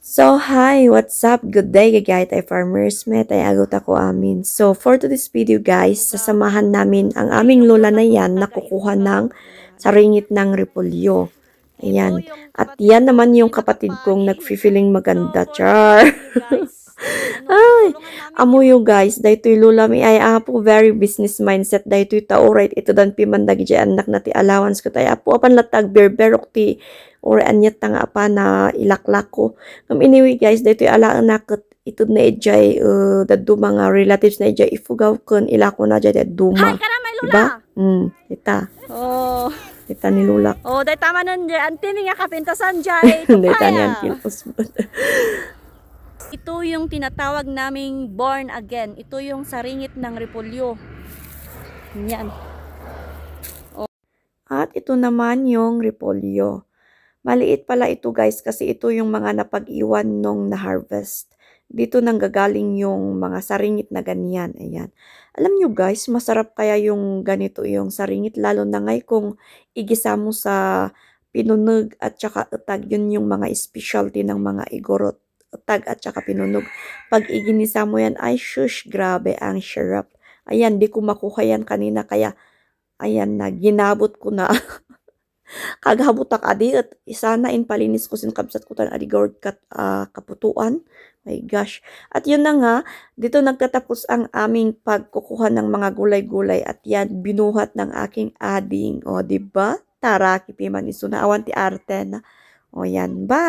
So, hi! What's up? Good day, gagayat ay farmers. Met ay agot ako amin. So, for today's video guys, sasamahan namin ang aming lola na yan na kukuha ng saringit ng repolyo. Ayan. At yan naman yung kapatid kong nagfi-feeling maganda. Char! Ay, amo yo guys, daytoy lola mi ay apo very business mindset daytoy tao right ito dan pimandagi di anak na ti allowance ko tayo apo apan latag berberok ti or anyat nga apa na ilaklak ko. Anyway guys, daytoy ala anak ito na ejay daddo mga relatives na ejay ifugaw kun ila ko na jay duma. Hai, karamay lula. Diba? Ita. Oh. Ita ni lula. Oh, day tama nun dyan. Antini nga kapintasan dyan. Ita ni Tupaya. Uncle Usman. Ito yung tinatawag naming born again. Ito yung saringit ng repolyo. Yan. At ito naman yung repolyo. Maliit pala ito guys kasi ito yung mga napag-iwan nung na-harvest. Dito nang gagaling yung mga saringit na ganyan. Ayan. Alam nyo guys, masarap kaya yung ganito yung saringit lalo na ngay kung igisa mo sa pinunog at saka utag. Yun yung mga specialty ng mga igorot. Utag at saka pinunog. Pag iginisa mo yan, ay shush, grabe ang syrup. Ayan, di ko makuha yan kanina kaya ayan na, ginabot ko na. Kaghabutak adi at isa na in palinis ko sin kabsat ko tan adi gawad kat kaputuan. My gosh. At yun na nga, dito nagtatapos ang aming pagkukuha ng mga gulay-gulay at yan binuhat ng aking ading. O, di ba? Tara, kipiman iso na awan ti arte na. O yan, bye!